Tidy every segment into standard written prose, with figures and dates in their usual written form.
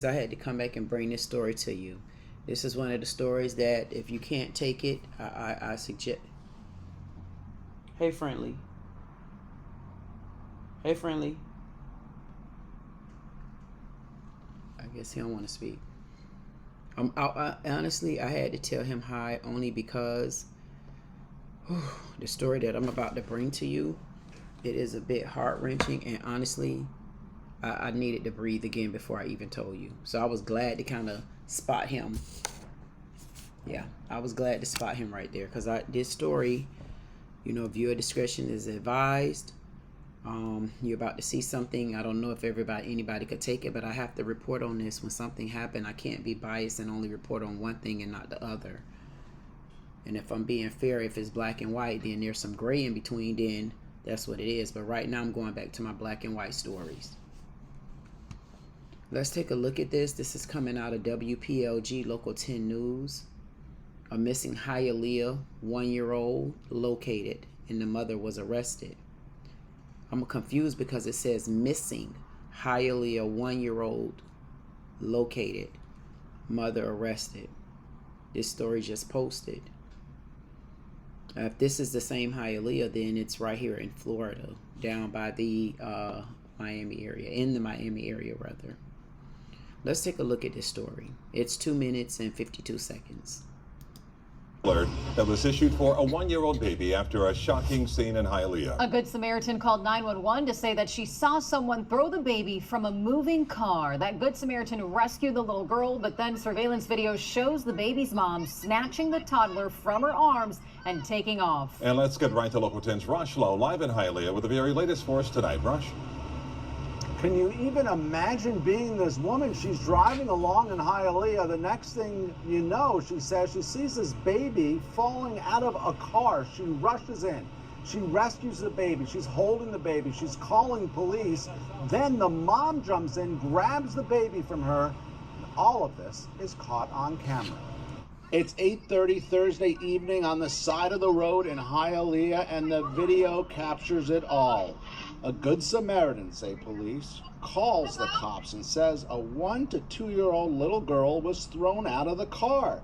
I had to come back and bring this story to you. This is one of the stories that if you can't take it, I suggest. Hey, friendly. Hey, friendly. I guess he don't want to speak. Honestly, I had to tell him hi only because the story that I'm about to bring to you, it is a bit heart-wrenching, and honestly, I needed to breathe again before I even told you. So I was glad to kind of spot him. Yeah, I was glad to spot him right there, because this story, you know, viewer discretion is advised. You're about to see something. I don't know if anybody could take it, but I have to report on this when something happened. I can't be biased and only report on one thing and not the other. And if I'm being fair, if it's black and white, then there's some gray in between, then that's what it is. But right now I'm going back to my black and white stories. Let's take a look at this. This is coming out of WPLG Local 10 News. A missing Hialeah 1-year-old located, and the mother was arrested. I'm confused because it says missing Hialeah 1-year-old located, mother arrested. This story just posted. If this is the same Hialeah, then it's right here in Florida, down by the Miami area, in the Miami area rather. Let's take a look at this story. It's 2 minutes and 52 seconds. Alert that was issued for a 1-year-old baby after a shocking scene in Hialeah. A Good Samaritan called 911 to say that she saw someone throw the baby from a moving car. That Good Samaritan rescued the little girl, but then surveillance video shows the baby's mom snatching the toddler from her arms and taking off. And let's get right to Local 10's Rush Lowe, live in Hialeah with the very latest for us tonight. Rush. Can you even imagine being this woman? She's driving along in Hialeah. The next thing you know, she says she sees this baby falling out of a car. She rushes in. She rescues the baby. She's holding the baby. She's calling police. Then the mom jumps in, grabs the baby from her. All of this is caught on camera. It's 8:30 Thursday evening on the side of the road in Hialeah, and the video captures it all. A Good Samaritan, say police, calls the cops and says a 1 to 2-year-old little girl was thrown out of the car.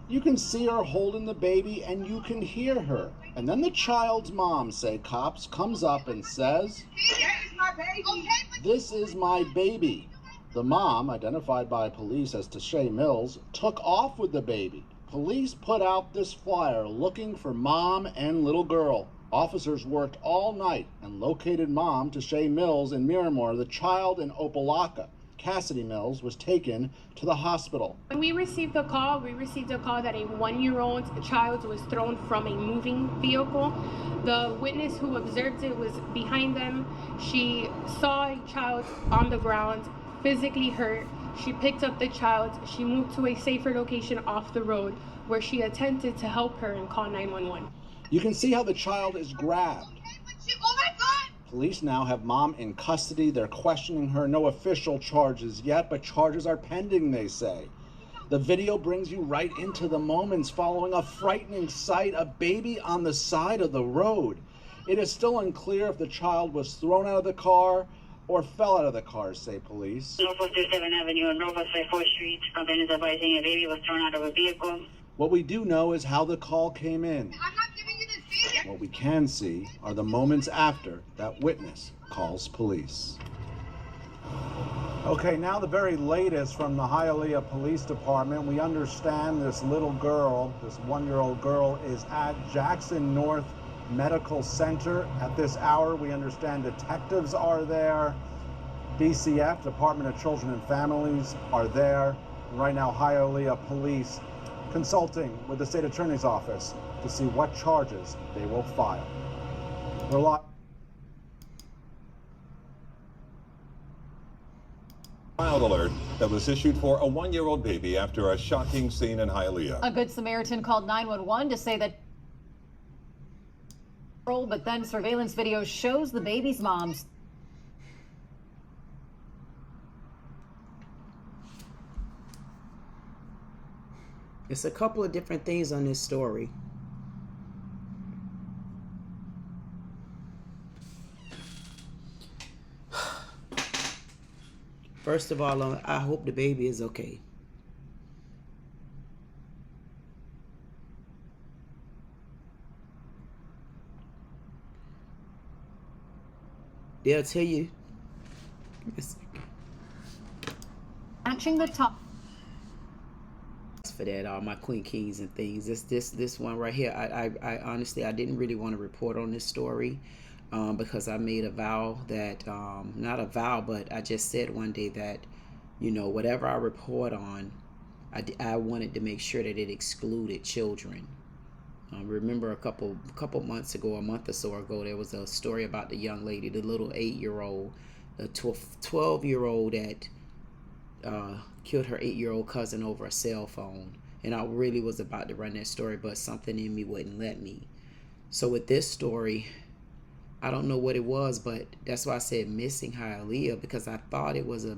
You can see her holding the baby and you can hear her. And then the child's mom, say cops, comes up and says, "This is my baby." The mom, identified by police as Tashay Mills, took off with the baby. Police put out this flyer looking for mom and little girl. Officers worked all night and located mom Tashay Mills in Miramar, the child in Opelika. Cassidy Mills was taken to the hospital. When we received a call that a 1-year-old child was thrown from a moving vehicle. The witness who observed it was behind them. She saw a child on the ground, physically hurt. She picked up the child. She moved to a safer location off the road where she attempted to help her and call 911. You can see how the child is grabbed. Oh my God! Police now have mom in custody. They're questioning her. No official charges yet, but charges are pending, they say. The video brings you right into the moments following a frightening sight, a baby on the side of the road. It is still unclear if the child was thrown out of the car or fell out of the car, say police. Northwest 7th Avenue and Northwest 4th Street. Company is advising a baby was thrown out of a vehicle. What we do know is how the call came in. I'm not giving you this baby. What we can see are the moments after that witness calls police. Okay, now the very latest from the Hialeah Police Department. We understand this little girl, this 1-year-old girl, is at Jackson North Medical Center at this hour. We understand detectives are there. DCF, Department of Children and Families, are there. And right now, Hialeah Police consulting with the state attorney's office to see what charges they will file. We're live. Child alert that was issued for a 1-year-old baby after a shocking scene in Hialeah. A Good Samaritan called 911 to say that, but then surveillance video shows the baby's mom's. It's a couple of different things on this story. First of all, I hope the baby is okay. They'll tell you. Matching the top. For that, all my queen kings and things. This one right here. I honestly, I didn't really want to report on this story because I made a vow that not a vow, but I just said one day that, you know, whatever I report on, I wanted to make sure that it excluded children. Remember a couple months ago, a month or so ago, there was a story about the young lady, the little 8-year-old, the 12-year-old that killed her 8-year-old cousin over a cell phone. And I really was about to run that story, but something in me wouldn't let me. So with this story, I don't know what it was, but that's why I said missing Hialeah, because I thought it was a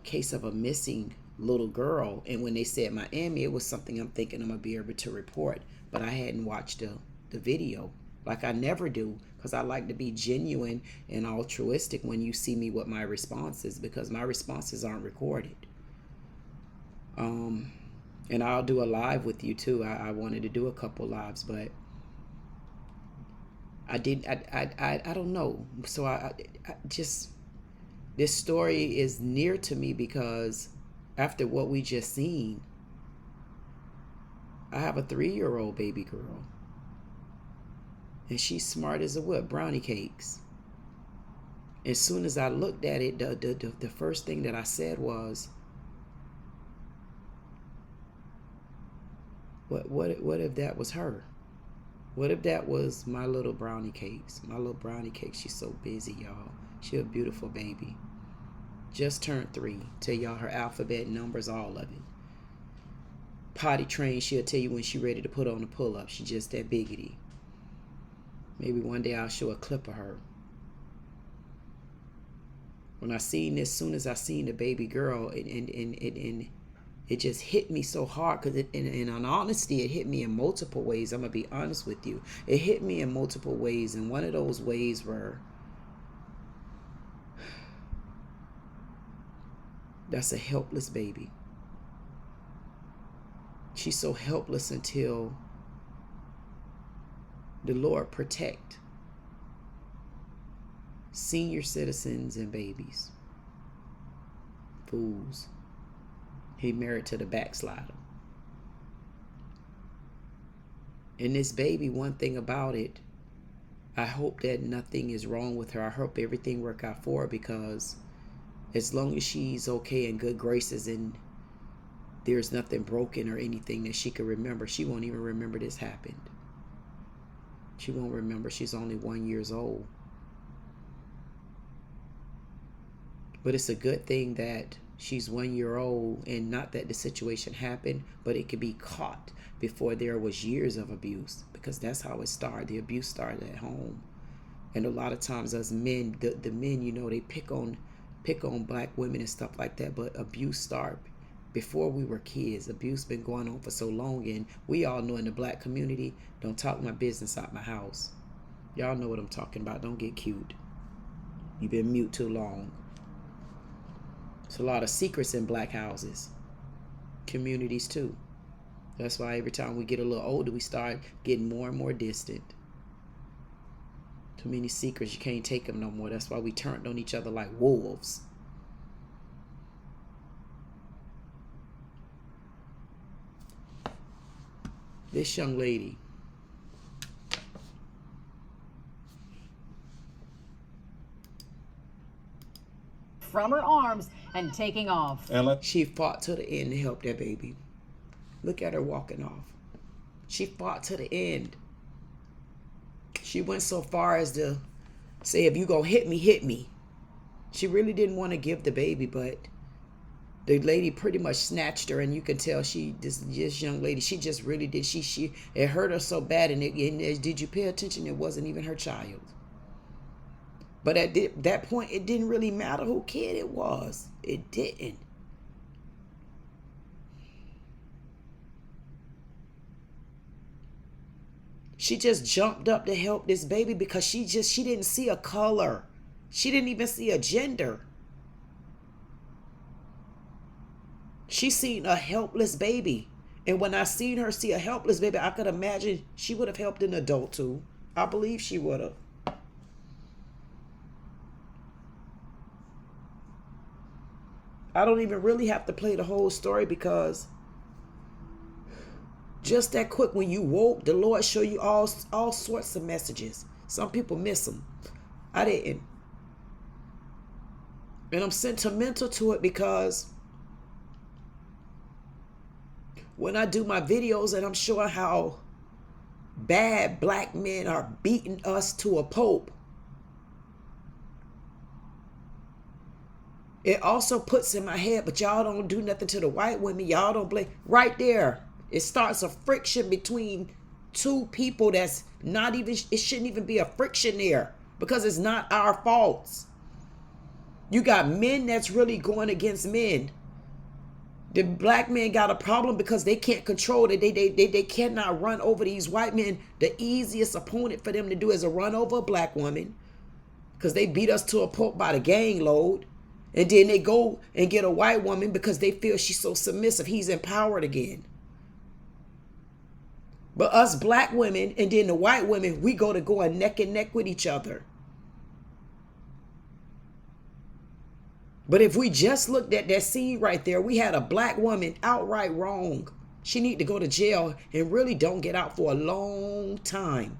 case of a missing little girl. And when they said Miami, it was something I'm thinking I'm gonna be able to report, but I hadn't watched the video like I never do, because I like to be genuine and altruistic when you see me with my responses, because my responses aren't recorded. And I'll do a live with you too. I wanted to do a couple lives, but I don't know. So I just, this story is near to me because after what we just seen, I have a 3-year-old baby girl. And she's smart as a whip, brownie cakes. As soon as I looked at it, the first thing that I said was, what if that was her? What if that was my little brownie cakes? My little brownie cakes, she's so busy, y'all. She a beautiful baby. Just turned 3. Tell y'all her alphabet, numbers, all of it. Potty trained, she'll tell you when she's ready to put on a pull-up. She just that biggity. Maybe one day I'll show a clip of her. When I seen this, soon as I seen the baby girl, and it just hit me so hard, because in honesty, it hit me in multiple ways. I'm gonna be honest with you. It hit me in multiple ways, and one of those ways were, that's a helpless baby. She's so helpless until the Lord protect senior citizens and babies. Fools. He married to the backslider. And this baby, one thing about it, I hope that nothing is wrong with her. I hope everything work out for her, because as long as she's okay and good graces and there's nothing broken or anything that she could remember, she won't even remember this happened. She won't remember. She's only 1 year old. But it's a good thing that she's 1 year old, and not that the situation happened, but it could be caught before there was years of abuse, because that's how it started. The abuse started at home. And a lot of times us men, the men, you know, they pick on black women and stuff like that, but abuse started before we were kids. Abuse been going on for so long, and we all know in the black community, don't talk my business out my house. Y'all know what I'm talking about. Don't get cute. You've been mute too long. It's a lot of secrets in black houses, communities too. That's why every time we get a little older, we start getting more and more distant. Too many secrets, you can't take them no more. That's why we turned on each other like wolves. This young lady, From her arms and taking off. And she fought to the end to help that baby. Look at her walking off. She fought to the end. She went so far as to say, if you gonna hit me, hit me. She really didn't want to give the baby, but the lady pretty much snatched her, and you can tell this young lady, she just really did. It hurt her so bad, and did you pay attention? It wasn't even her child. But at that point, it didn't really matter who kid it was. It didn't. She just jumped up to help this baby because she didn't see a color. She didn't even see a gender. She seen a helpless baby. And when I seen her see a helpless baby, I could imagine she would have helped an adult too. I believe she would have. I don't even really have to play the whole story because just that quick when you woke, the Lord show you all sorts of messages. Some people miss them. I didn't. And I'm sentimental to it because when I do my videos and I'm showing how bad black men are beating us to a pulp, it also puts in my head, but y'all don't do nothing to the white women. Y'all don't blame. Right there, it starts a friction between two people that's not even, it shouldn't even be a friction there because it's not our faults. You got men that's really going against men. The black men got a problem because they can't control it. They cannot run over these white men. The easiest opponent for them to do is to run over a black woman because they beat us to a pulp by the gang load. And then they go and get a white woman because they feel she's so submissive. He's empowered again. But us black women and then the white women, we go neck and neck with each other. But if we just looked at that scene right there, we had a black woman outright wrong. She need to go to jail and really don't get out for a long time.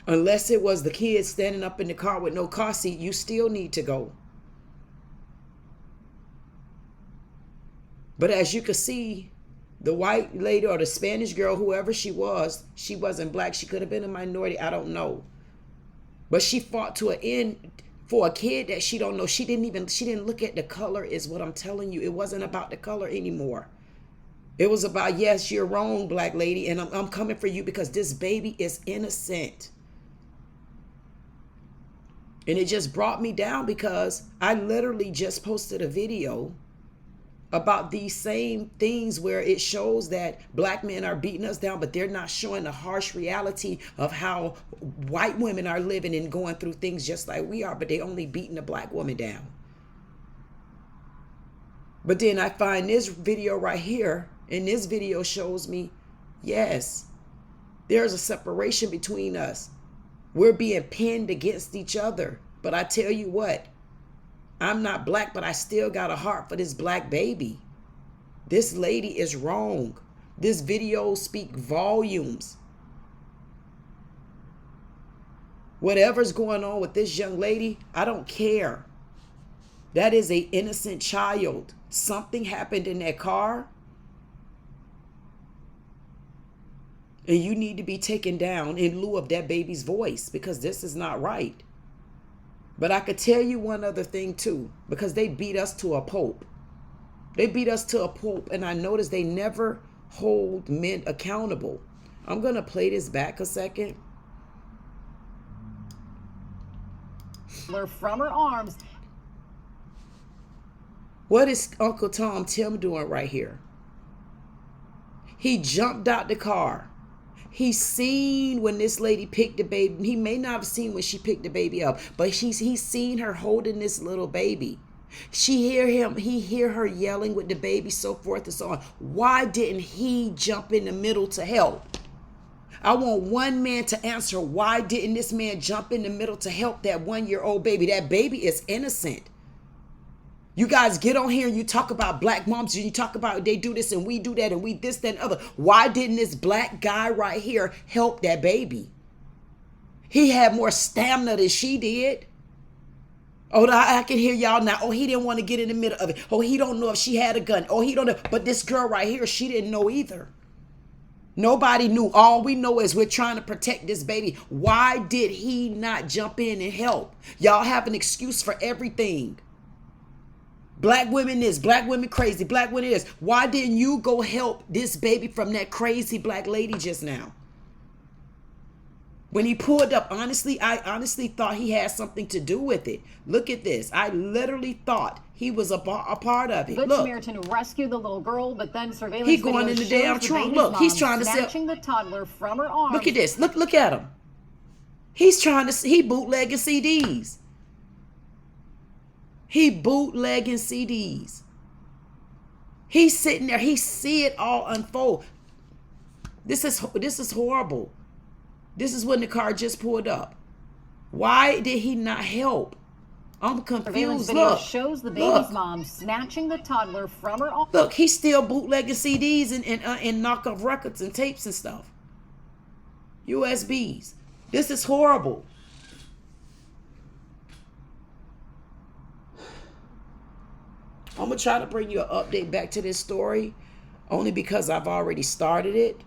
Unless it was the kid standing up in the car with no car seat, you still need to go. But as you can see, the white lady or the Spanish girl, whoever she wasn't black. She could have been a minority. I don't know. But she fought to an end for a kid that she don't know. She didn't look at the color is what I'm telling you. It wasn't about the color anymore. It was about, yes, you're wrong, black lady. And I'm coming for you because this baby is innocent. And it just brought me down because I literally just posted a video about these same things where it shows that black men are beating us down, but they're not showing the harsh reality of how white women are living and going through things just like we are, but they only beating the black woman down. But then I find this video right here, and this video shows me, yes, there's a separation between us. We're being pinned against each other. But I tell you what, I'm not black, but I still got a heart for this black baby. This lady is wrong. This video speaks volumes. Whatever's going on with this young lady, I don't care. That is an innocent child. Something happened in that car. And you need to be taken down in lieu of that baby's voice because this is not right. But I could tell you one other thing too, because they beat us to a pulp. They beat us to a pulp, and I noticed they never hold men accountable. I'm going to play this back a second. From her arms. What is Uncle Tom Tim doing right here? He jumped out the car. He seen when this lady picked the baby. He may not have seen when she picked the baby up, but he's seen her holding this little baby. He hear her yelling with the baby, so forth and so on. Why didn't he jump in the middle to help? I want one man to answer, why didn't this man jump in the middle to help that 1-year-old baby? That baby is innocent. You guys get on here and you talk about black moms and you talk about they do this and we do that and we this, that, and other. Why didn't this black guy right here help that baby? He had more stamina than she did. Oh, I can hear y'all now. Oh, he didn't want to get in the middle of it. Oh, he don't know if she had a gun. Oh, he don't know. But this girl right here, she didn't know either. Nobody knew. All we know is we're trying to protect this baby. Why did he not jump in and help? Y'all have an excuse for everything. Black women this, black women crazy, black women this. Why didn't you go help this baby from that crazy black lady just now? When he pulled up, honestly, I honestly thought he had something to do with it. Look at this. I literally thought he was a part of it. Good Look. Samaritan rescued the little girl, but then surveillance He going in the damn trunk. Look, he's trying to snatching the toddler from her arms. Look at this. Look at him. He bootlegging CDs. He bootlegging CDs. He's sitting there. He see it all unfold. This is horrible. This is when the car just pulled up. Why did he not help? I'm Surveillance confused. video Look, shows the baby's mom snatching the toddler from her. Look, he's still bootlegging CDs and knockoff records and tapes and stuff. USBs. This is horrible. I'm going to try to bring you an update back to this story, only because I've already started it.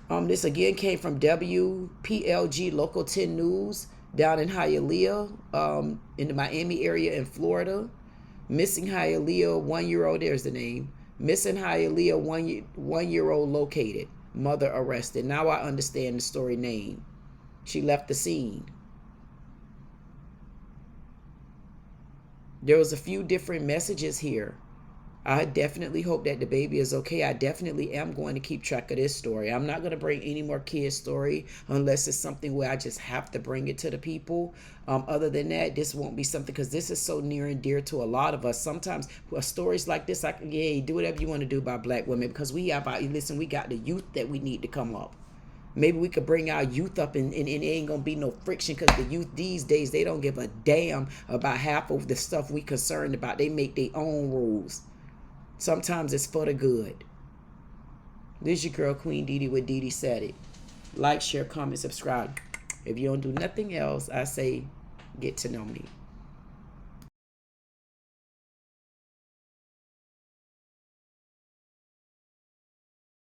This again came from WPLG Local 10 News down in Hialeah, in the Miami area in Florida. Missing Hialeah 1-year-old, there's the name. Missing Hialeah 1-year-old located. Mother arrested. Now I understand the story name. She left the scene. There was a few different messages here. I definitely hope that the baby is okay. I definitely am going to keep track of this story. I'm not going to bring any more kids' story unless it's something where I just have to bring it to the people. Other than that, this won't be something, because this is so near and dear to a lot of us. Sometimes stories like this, do whatever you want to do about black women, because we got the youth that we need to come up. Maybe we could bring our youth up and it ain't going to be no friction, because the youth these days, they don't give a damn about half of the stuff we concerned about. They make their own rules. Sometimes it's for the good. This is your girl, Queen Dee Dee, with Dee Dee Said It. Like, share, comment, subscribe. If you don't do nothing else, I say get to know me.